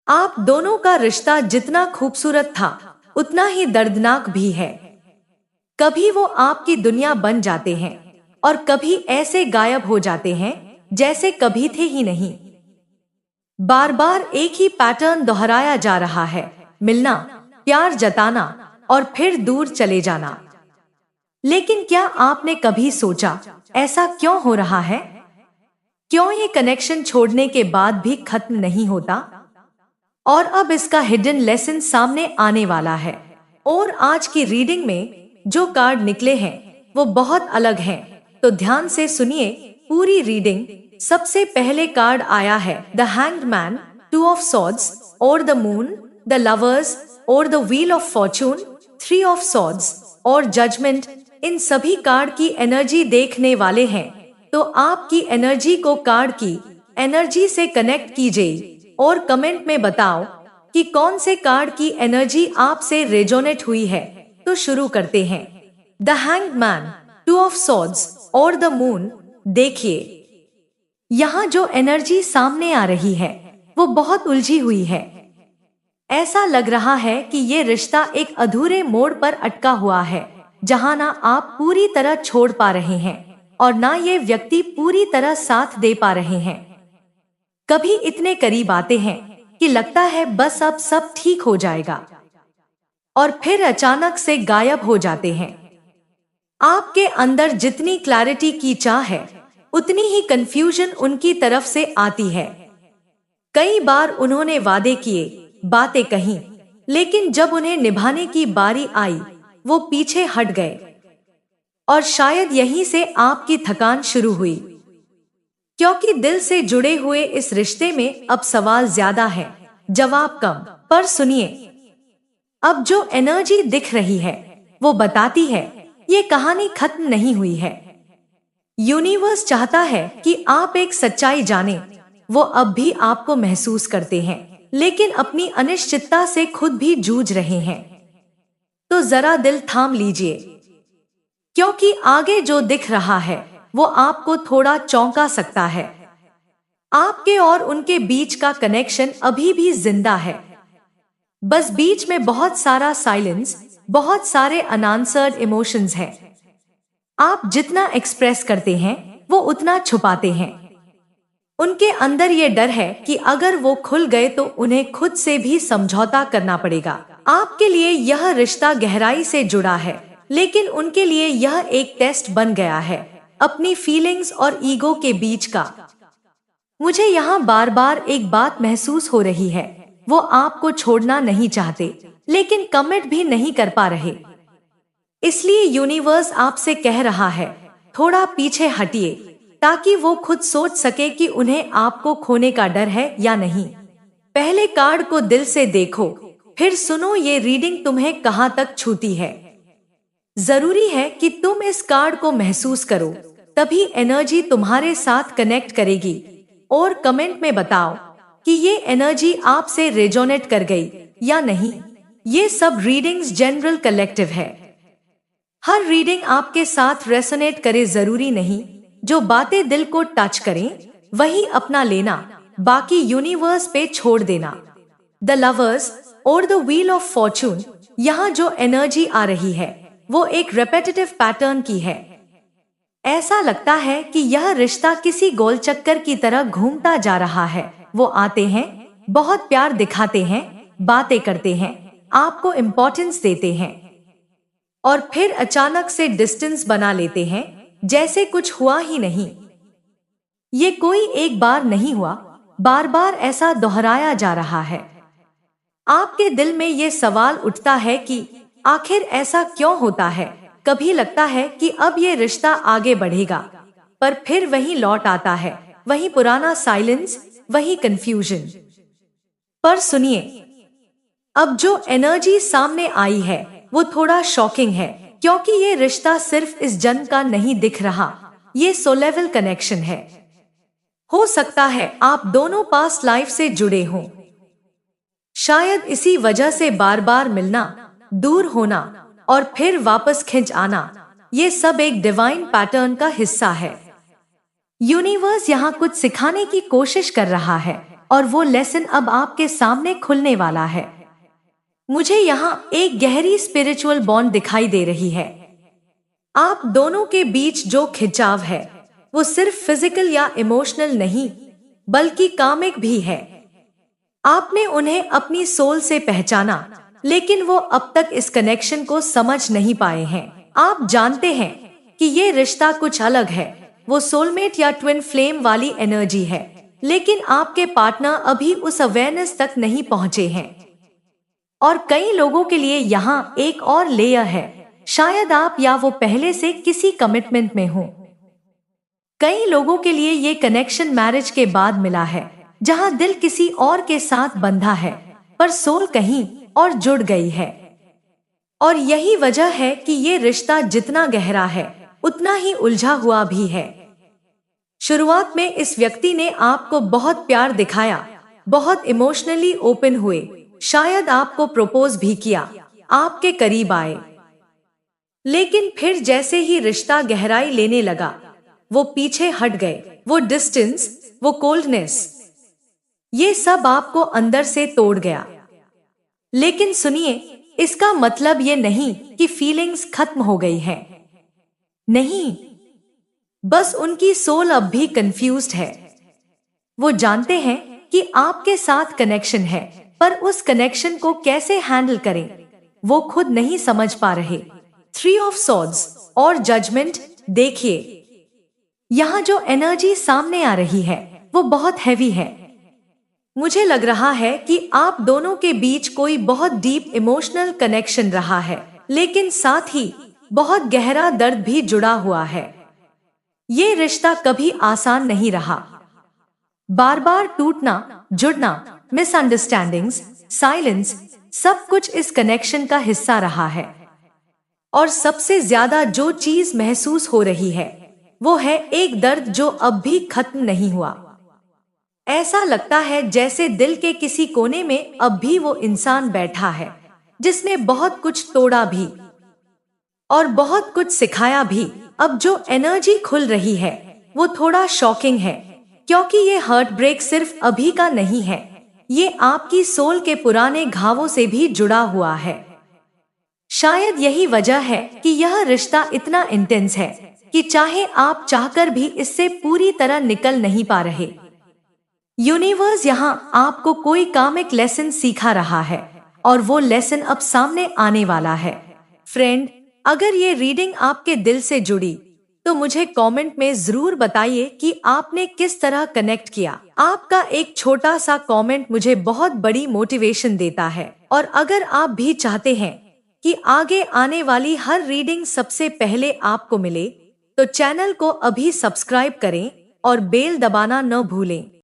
आप दोनों का रिश्ता जितना खूबसूरत था उतना ही दर्दनाक भी है। कभी वो आपकी दुनिया बन जाते हैं और कभी ऐसे गायब हो जाते हैं जैसे कभी थे ही नहीं। बार बार एक ही पैटर्न दोहराया जा रहा है, मिलना, प्यार जताना और फिर दूर चले जाना। लेकिन क्या आपने कभी सोचा ऐसा क्यों हो रहा है? क्यों ये कनेक्शन छोड़ने के बाद भी खत्म नहीं होता? और अब इसका हिडन लेसन सामने आने वाला है। और आज की रीडिंग में जो कार्ड निकले हैं वो बहुत अलग हैं, तो ध्यान से सुनिए पूरी रीडिंग। सबसे पहले कार्ड आया है the hanged man, two of swords और द मून, द लवर्स और the wheel of Fortune, three of swords और जजमेंट। इन सभी कार्ड की एनर्जी देखने वाले हैं, तो आपकी एनर्जी को कार्ड की एनर्जी से कनेक्ट कीजिए और कमेंट में बताओ कि कौन से कार्ड की एनर्जी आपसे रेजोनेट हुई है। तो शुरू करते हैं। The hanged man, two of swords और द मून। देखिए यहाँ जो एनर्जी सामने आ रही है वो बहुत उलझी हुई है। ऐसा लग रहा है कि ये रिश्ता एक अधूरे मोड़ पर अटका हुआ है, जहाँ ना आप पूरी तरह छोड़ पा रहे हैं और ना ये व्यक्ति पूरी तरह साथ दे पा रहे हैं। कभी इतने करीब आते हैं कि लगता है बस अब सब ठीक हो जाएगा, और फिर अचानक से गायब हो जाते हैं। आपके अंदर जितनी क्लैरिटी की चाह है उतनी ही कंफ्यूजन उनकी तरफ से आती है। कई बार उन्होंने वादे किए, बातें कही, लेकिन जब उन्हें निभाने की बारी आई वो पीछे हट गए। और शायद यहीं से आपकी थकान शुरू हुई, क्योंकि दिल से जुड़े हुए इस रिश्ते में अब सवाल ज्यादा है, जवाब कम। पर सुनिए, अब जो एनर्जी दिख रही है वो बताती है ये कहानी खत्म नहीं हुई है। यूनिवर्स चाहता है कि आप एक सच्चाई जाने। वो अब भी आपको महसूस करते हैं, लेकिन अपनी अनिश्चितता से खुद भी जूझ रहे हैं। तो जरा दिल थाम लीजिए, क्योंकि आगे जो दिख रहा है वो आपको थोड़ा चौंका सकता है। आपके और उनके बीच का कनेक्शन अभी भी जिंदा है, बस बीच में बहुत सारा साइलेंस, बहुत सारे अनआंसर्ड इमोशंस हैं। आप जितना एक्सप्रेस करते हैं वो उतना छुपाते हैं। उनके अंदर ये डर है कि अगर वो खुल गए तो उन्हें खुद से भी समझौता करना पड़ेगा। आपके लिए यह रिश्ता गहराई से जुड़ा है, लेकिन उनके लिए यह एक टेस्ट बन गया है, अपनी फीलिंग्स और ईगो के बीच का। मुझे यहाँ बार बार एक बात महसूस हो रही है, वो आपको छोड़ना नहीं चाहते लेकिन कमिट भी नहीं कर पा रहे। इसलिए यूनिवर्स आपसे कह रहा है थोड़ा पीछे हटिए, ताकि वो खुद सोच सके कि उन्हें आपको खोने का डर है या नहीं। पहले कार्ड को दिल से देखो, फिर सुनो ये रीडिंग तुम्हें कहाँ तक छूती है। जरूरी है कि तुम इस कार्ड को महसूस करो, तभी एनर्जी तुम्हारे साथ कनेक्ट करेगी। और कमेंट में बताओ कि ये एनर्जी आपसे रेजोनेट कर गई या नहीं। ये सब रीडिंग्स जनरल कलेक्टिव है, हर रीडिंग आपके साथ रेसोनेट करे जरूरी नहीं। जो बातें दिल को टच करें वही अपना लेना, बाकी यूनिवर्स पे छोड़ देना। द लवर्स और द व्हील ऑफ फॉर्चून। यहाँ जो एनर्जी आ रही है वो एक रेपेटिटिव पैटर्न की है। ऐसा लगता है कि यह रिश्ता किसी गोल चक्कर की तरह घूमता जा रहा है। वो आते हैं, बहुत प्यार दिखाते हैं, बातें करते हैं, आपको इम्पोर्टेंस देते हैं, और फिर अचानक से डिस्टेंस बना लेते हैं, जैसे कुछ हुआ ही नहीं। ये कोई एक बार नहीं हुआ, बार बार ऐसा दोहराया जा रहा है। आपके दिल में ये सवाल उठता है कि आखिर ऐसा क्यों होता है। कभी लगता है कि अब ये रिश्ता आगे बढ़ेगा, पर फिर वही लौट आता है, वही पुराना साइलेंस, वही कंफ्यूजन। पर सुनिए, अब जो एनर्जी सामने आई है वो थोड़ा शॉकिंग है, क्योंकि ये रिश्ता सिर्फ इस जन्म का नहीं दिख रहा, ये सो लेवल कनेक्शन है। हो सकता है आप दोनों पास्ट लाइफ से जुड़े हों। शायद इसी वजह से बार बार मिलना, दूर होना और फिर वापस खिंच आना, ये सब एक डिवाइन पैटर्न का हिस्सा है। यूनिवर्स यहाँ कुछ सिखाने की कोशिश कर रहा है। और वो लेसन अब आपके सामने खुलने वाला है। मुझे यहाँ एक गहरी स्पिरिचुअल बॉन्ड दिखाई दे रही है। आप दोनों के बीच जो खिंचाव है वो सिर्फ फिजिकल या इमोशनल नहीं बल्कि कामिक भी है। आपने उन्हें अपनी सोल से पहचाना, लेकिन वो अब तक इस कनेक्शन को समझ नहीं पाए हैं। आप जानते हैं कि ये रिश्ता कुछ अलग है, वो सोलमेट या ट्विन फ्लेम वाली एनर्जी है, लेकिन आपके पार्टनर अभी उस अवेयरनेस तक नहीं पहुंचे हैं। और कई लोगों के लिए यहाँ एक और लेयर है, शायद आप या वो पहले से किसी कमिटमेंट में हो। कई लोगों के लिए ये कनेक्शन मैरिज के बाद मिला है, जहाँ दिल किसी और के साथ बंधा है पर सोल कहीं और जुड़ गई है। और यही वजह है कि ये रिश्ता जितना गहरा है उतना ही उलझा हुआ भी है। शुरुआत में इस व्यक्ति ने आपको बहुत प्यार दिखाया, बहुत इमोशनली ओपन हुए, शायद आपको प्रपोज भी किया, आपके करीब आए। लेकिन फिर जैसे ही रिश्ता गहराई लेने लगा, वो पीछे हट गए। वो डिस्टेंस, वो कोल्डनेस, ये सब आपको अंदर से तोड़ गया। लेकिन सुनिए, इसका मतलब ये नहीं कि फीलिंग्स खत्म हो गई है। नहीं, बस उनकी सोल अब भी कंफ्यूज्ड है। वो जानते हैं कि आपके साथ कनेक्शन है, पर उस कनेक्शन को कैसे हैंडल करें वो खुद नहीं समझ पा रहे। 3 ऑफ सॉर्ड्स और जजमेंट देखिए, यहाँ जो एनर्जी सामने आ रही है वो बहुत हैवी है। मुझे लग रहा है कि आप दोनों के बीच कोई बहुत डीप इमोशनल कनेक्शन रहा है, लेकिन साथ ही बहुत गहरा दर्द भी जुड़ा हुआ है। ये रिश्ता कभी आसान नहीं रहा। बार बार टूटना, जुड़ना, मिसअंडरस्टैंडिंग्स, साइलेंस, सब कुछ इस कनेक्शन का हिस्सा रहा है। और सबसे ज्यादा जो चीज महसूस हो रही है वो है एक दर्द जो अब भी खत्म नहीं हुआ। ऐसा लगता है जैसे दिल के किसी कोने में अब भी वो इंसान बैठा है जिसने बहुत कुछ तोड़ा भी और बहुत कुछ सिखाया भी। अब जो एनर्जी खुल रही है वो थोड़ा शॉकिंग है, क्योंकि ये हार्ट ब्रेक सिर्फ अभी का नहीं है, ये आपकी सोल के पुराने घावों से भी जुड़ा हुआ है। शायद यही वजह है कि यह रिश्ता इतना इंटेंस है कि चाहे आप चाहकर भी इससे पूरी तरह निकल नहीं पा रहे। यूनिवर्स यहाँ आपको कोई कामिक लेसन सिखा रहा है और वो लेसन अब सामने आने वाला है। फ्रेंड, अगर ये रीडिंग आपके दिल से जुड़ी तो मुझे कमेंट में जरूर बताइए कि आपने किस तरह कनेक्ट किया। आपका एक छोटा सा कमेंट मुझे बहुत बड़ी मोटिवेशन देता है। और अगर आप भी चाहते हैं कि आगे आने वाली हर रीडिंग सबसे पहले आपको मिले तो चैनल को अभी सब्सक्राइब करें और बेल दबाना न भूलें।